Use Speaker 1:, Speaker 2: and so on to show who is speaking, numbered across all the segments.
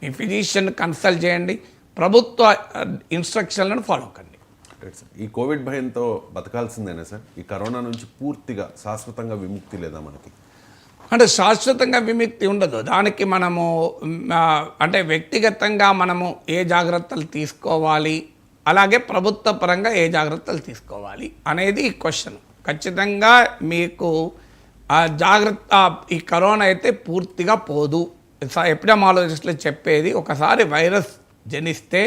Speaker 1: మీ physician consult చేయండి, ప్రభుత్వ ఇన్స్ట్రక్షన్లను follow కండి.
Speaker 2: ఈ కోవిడ్ భయంతో బతకాల్సిందేనా సార్? ఈ కరోనా నుంచి పూర్తిగా శాశ్వతంగా విముక్తి లేదా మనకి?
Speaker 1: అంటే శాశ్వతంగా విముక్తి ఉండదు. దానికి మనము అంటే వ్యక్తిగతంగా మనము ఏ జాగ్రత్తలు తీసుకోవాలి, అలాగే ప్రభుత్వ పరంగా ఏ జాగ్రత్తలు తీసుకోవాలి అనేది క్వశ్చన్. ఖచ్చితంగా మీకు జాగ్రత్త, ఈ కరోనా అయితే పూర్తిగా పోదు. ఎపిడెమాలజిస్టులు చెప్పేది, ఒకసారి వైరస్ జనిస్తే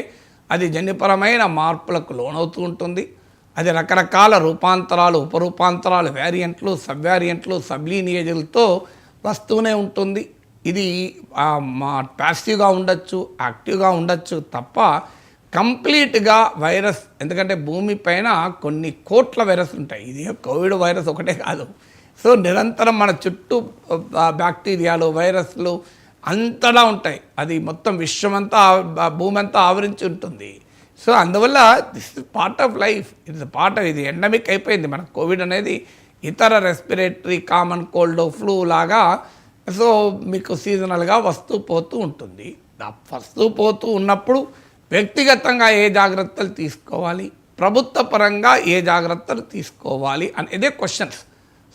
Speaker 1: అది జన్యుపరమైన మార్పులకు లోనవుతూ ఉంటుంది. అది రకరకాల రూపాంతరాలు, ఉపరూపాంతరాలు, వేరియంట్లు, సబ్ వేరియంట్లు, సబ్లీనియేజ్లతో వస్తూనే ఉంటుంది. ఇది ప్యాసివ్గా ఉండొచ్చు, యాక్టివ్గా ఉండొచ్చు తప్ప కంప్లీట్గా వైరస్, ఎందుకంటే భూమిపైన కొన్ని కోట్ల వైరస్ ఉంటాయి. ఇది కోవిడ్ వైరస్ ఒకటే కాదు. సో నిరంతరం మన చుట్టూ బ్యాక్టీరియాలు, వైరస్లు అంతలా ఉంటాయి. అది మొత్తం విశ్వమంతా, భూమి అంతా ఆవరించి ఉంటుంది. సో అందువల్ల this is part of life, it's part of, ఇది ఎండమిక్ అయిపోయింది మన కోవిడ్ అనేది. ఇతర రెస్పిరేటరీ కామన్ కోల్డ్, ఫ్లూ లాగా సో మీకు సీజనల్గా వస్తూ పోతూ ఉంటుంది. వస్తూ పోతూ ఉన్నప్పుడు వ్యక్తిగతంగా ఏ జాగ్రత్తలు తీసుకోవాలి, ప్రభుత్వ పరంగా ఏ జాగ్రత్తలు తీసుకోవాలి అనేదే క్వశ్చన్స్.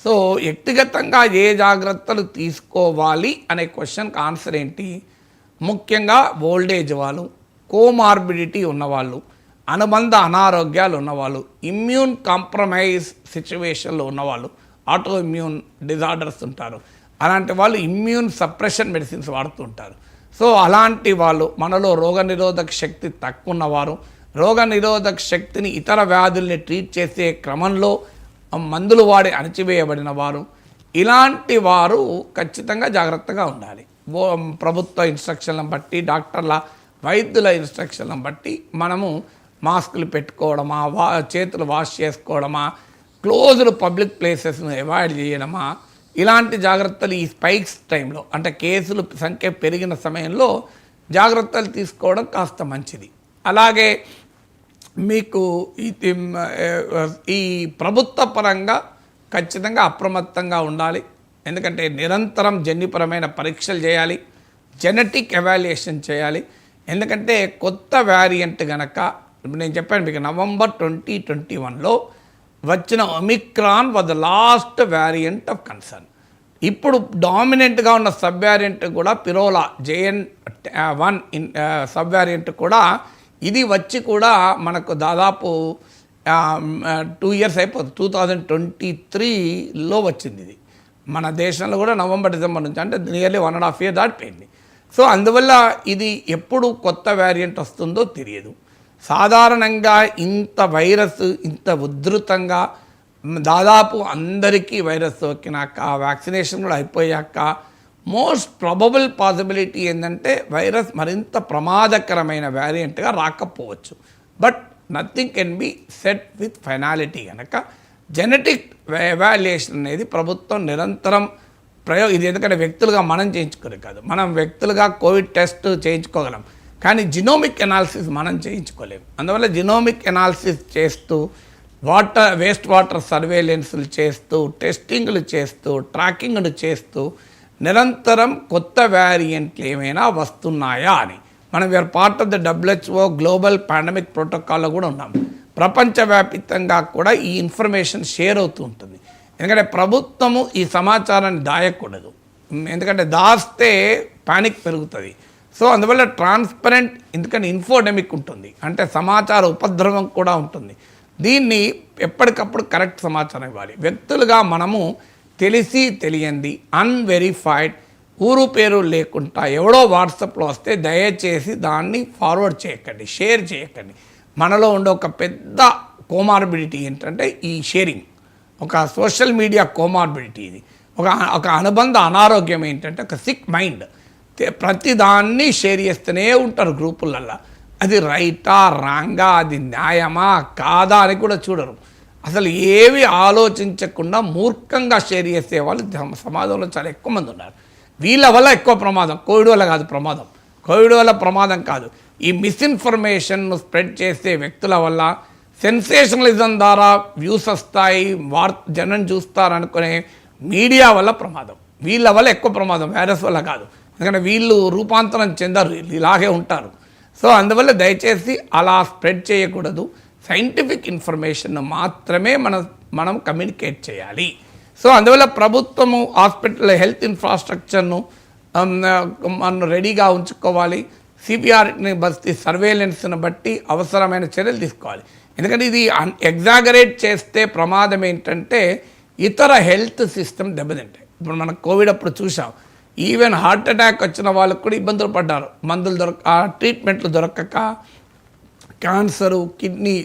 Speaker 1: సో వ్యక్తిగతంగా ఏ జాగ్రత్తలు తీసుకోవాలి అనే క్వశ్చన్కి ఆన్సర్ ఏంటి? ముఖ్యంగా ఓల్డేజ్ వాళ్ళు, కోమార్బిడిటీ ఉన్నవాళ్ళు, అనుబంధ అనారోగ్యాలు ఉన్నవాళ్ళు, ఇమ్యూన్ కాంప్రమైజ్ సిచ్యువేషన్లో ఉన్నవాళ్ళు, ఆటో ఇమ్యూన్ డిజార్డర్స్ ఉంటారు, అలాంటి వాళ్ళు ఇమ్యూన్ సప్రెషన్ మెడిసిన్స్ వాడుతుంటారు. సో అలాంటి వాళ్ళు, మనలో రోగనిరోధక శక్తి తక్కువ ఉన్నవారు, రోగనిరోధక శక్తిని ఇతర వ్యాధుల్ని ట్రీట్ చేసే క్రమంలో మందులు వాడి అణచివేయబడిన వారు, ఇలాంటి వారు ఖచ్చితంగా జాగ్రత్తగా ఉండాలి. ప్రభుత్వ ఇన్స్ట్రక్షన్లను బట్టి, డాక్టర్ల, వైద్యుల ఇన్స్ట్రక్షన్లను బట్టి మనము మాస్కులు పెట్టుకోవడమా, చేతులు వాష్ చేసుకోవడమా, క్లోజ్డ్ పబ్లిక్ ప్లేసెస్ను అవాయిడ్ చేయడమా, ఇలాంటి జాగ్రత్తలు ఈ స్పైక్స్ టైంలో, అంటే కేసుల సంఖ్య పెరిగిన సమయంలో జాగ్రత్తలు తీసుకోవడం కాస్త మంచిది. అలాగే మీకు ఈ ప్రభుత్వ పరంగా ఖచ్చితంగా అప్రమత్తంగా ఉండాలి. ఎందుకంటే నిరంతరం జన్యుపరమైన పరీక్షలు చేయాలి, జెనెటిక్ ఎవాల్యుయేషన్ చేయాలి. ఎందుకంటే కొత్త వేరియంట్ కనుక, నేను చెప్పాను మీకు, నవంబర్ 2021లో వచ్చిన Omicron was the last variant of concern. ఇప్పుడు డామినెంట్గా ఉన్న సబ్ వేరియంట్ కూడా పిరోలా JN1 సబ్ వేరియంట్ కూడా, ఇది వచ్చి కూడా మనకు దాదాపు 2 years అయిపోతుంది. 2023లో వచ్చింది ఇది మన దేశంలో కూడా, నవంబర్ డిసెంబర్ నుంచి, అంటే నియర్లీ 1.5 years దాటిపోయింది. సో అందువల్ల ఇది ఎప్పుడు కొత్త వేరియంట్ వస్తుందో తెలియదు. సాధారణంగా ఇంత వైరస్ ఇంత ఉధృతంగా దాదాపు అందరికీ వైరస్ సోకినాక, వ్యాక్సినేషన్ కూడా అయిపోయాక, మోస్ట్ ప్రాబబుల్ పాసిబిలిటీ ఏంటంటే వైరస్ మరింత ప్రమాదకరమైన వేరియంట్గా రాకపోవచ్చు. But nothing can be set with finality. కనుక జెనెటిక్ ఎవాల్యుయేషన్ అనేది ప్రభుత్వం నిరంతరం ఇది ఎందుకంటే వ్యక్తులుగా మనం చేయించుకోలేదు కాదు, మనం వ్యక్తులుగా కోవిడ్ టెస్ట్ చేయించుకోగలం, కానీ జినోమిక్ ఎనాలిసిస్ మనం చేయించుకోలేము. అందువల్ల జినోమిక్ ఎనాలిసిస్ చేస్తూ, వేస్ట్ వాటర్ సర్వేలెన్స్లు చేస్తూ, టెస్టింగ్లు చేస్తూ, ట్రాకింగ్లు చేస్తూ నిరంతరం కొత్త వేరియంట్లు ఏమైనా వస్తున్నాయా అని మనం we are part of the WHO global pandemic ప్రోటోకాల్లో కూడా ఉన్నాం. ప్రపంచవ్యాప్తంగా కూడా ఈ ఇన్ఫర్మేషన్ షేర్ అవుతూ ఉంటుంది. ఎందుకంటే ప్రభుత్వము ఈ సమాచారాన్ని దాయకూడదు, ఎందుకంటే దాస్తే పానిక్ పెరుగుతుంది. సో అందువల్ల ట్రాన్స్పరెంట్, ఎందుకంటే ఇన్ఫోడెమిక్ ఉంటుంది, అంటే సమాచార ఉపద్రవం కూడా ఉంటుంది. దీన్ని ఎప్పటికప్పుడు కరెక్ట్ సమాచారం ఇవ్వాలి. వ్యక్తులుగా మనము తెలిసి తెలియంది, అన్వెరిఫైడ్, ఊరు పేరు లేకుండా ఎవడో వాట్సాప్లో వస్తే దయచేసి దాన్ని ఫార్వర్డ్ చేయకండి, షేర్ చేయకండి. మనలో ఉండే ఒక పెద్ద కోమార్బిడిటీ ఏంటంటే ఈ షేరింగ్, ఒక సోషల్ మీడియా కోమార్బిడిటీ. ఇది ఒక అనుబంధ అనారోగ్యం ఏంటంటే ఒక సిక్ మైండ్, ప్రతిదాన్ని షేర్ చేస్తూనే ఉంటారు గ్రూపులల్లో. అది రైటా, రాంగా, అది న్యాయమా కాదా అని కూడా చూడరు. అసలు ఏవి ఆలోచించకుండా మూర్ఖంగా షేర్ చేసే వాళ్ళు సమాజంలో చాలా ఎక్కువ మంది ఉన్నారు. వీళ్ళ వల్ల ఎక్కువ ప్రమాదం, కోవిడ్ వల్ల కాదు ప్రమాదం. కోవిడ్ వల్ల ప్రమాదం కాదు, ఈ మిస్ఇన్ఫర్మేషన్ను స్ప్రెడ్ చేసే వ్యక్తుల వల్ల, సెన్సేషనలిజం ద్వారా వ్యూస్ వస్తాయి, జనం చూస్తారనుకునే మీడియా వల్ల ప్రమాదం. వీళ్ళ వల్ల ఎక్కువ ప్రమాదం, వైరస్ వల్ల కాదు. ఎందుకంటే వీళ్ళు రూపాంతరం చెందరు, వీళ్ళు ఇలాగే ఉంటారు. సో అందువల్ల దయచేసి అలా స్ప్రెడ్ చేయకూడదు. సైంటిఫిక్ ఇన్ఫర్మేషన్ మాత్రమే మనం కమ్యూనికేట్ చేయాలి. సో అందువల్ల ప్రభుత్వము హాస్పిటల్ హెల్త్ ఇన్ఫ్రాస్ట్రక్చర్ను మనం రెడీగా ఉంచుకోవాలి. సిపిఆర్ని బట్టి సర్వేలెన్స్ను బట్టి అవసరమైన చర్యలు తీసుకోవాలి. ఎందుకంటే ఇది ఎగ్జాగరేట్ చేస్తే ప్రమాదం ఏంటంటే ఇతర హెల్త్ సిస్టమ్ దెబ్బతింటాయి. ఇప్పుడు మనం కోవిడ్ అప్పుడు చూసాం, ఈవెన్ హార్ట్ అటాక్ వచ్చిన వాళ్ళకు కూడా ఇబ్బందులు పడ్డారు. మందులు ట్రీట్మెంట్లు దొరకక, క్యాన్సరు, కిడ్నీ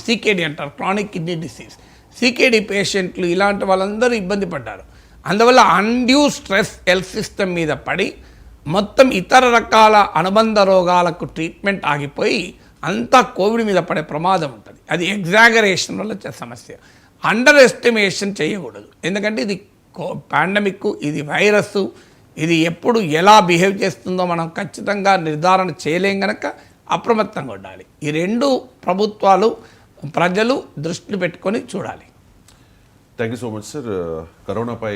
Speaker 1: సీకేడి అంటారు, క్రానిక్ కిడ్నీ డిసీజ్, సీకేడి పేషెంట్లు, ఇలాంటి వాళ్ళందరూ ఇబ్బంది పడ్డారు. అందువల్ల అన్డ్యూ స్ట్రెస్ హెల్త్ సిస్టమ్ మీద పడి మొత్తం ఇతర రకాల అనుబంధ రోగాలకు ట్రీట్మెంట్ ఆగిపోయి అంతా కోవిడ్ మీద పడే ప్రమాదం ఉంటుంది. అది ఎగ్జాగరేషన్ వల్ల వచ్చే సమస్య. అండర్ ఎస్టిమేషన్ చేయకూడదు. ఎందుకంటే ఇది పాండమిక్, ఇది వైరస్, ఇది ఎప్పుడు ఎలా బిహేవ్ చేస్తుందో మనం ఖచ్చితంగా నిర్ధారణ చేయలేం కనుక అప్రమత్తంగా ఉండాలి. ఈ రెండు ప్రభుత్వాలు ప్రజలు దృష్టిని పెట్టుకొని చూడాలి.
Speaker 2: Thank you so much sir. కరోనాపై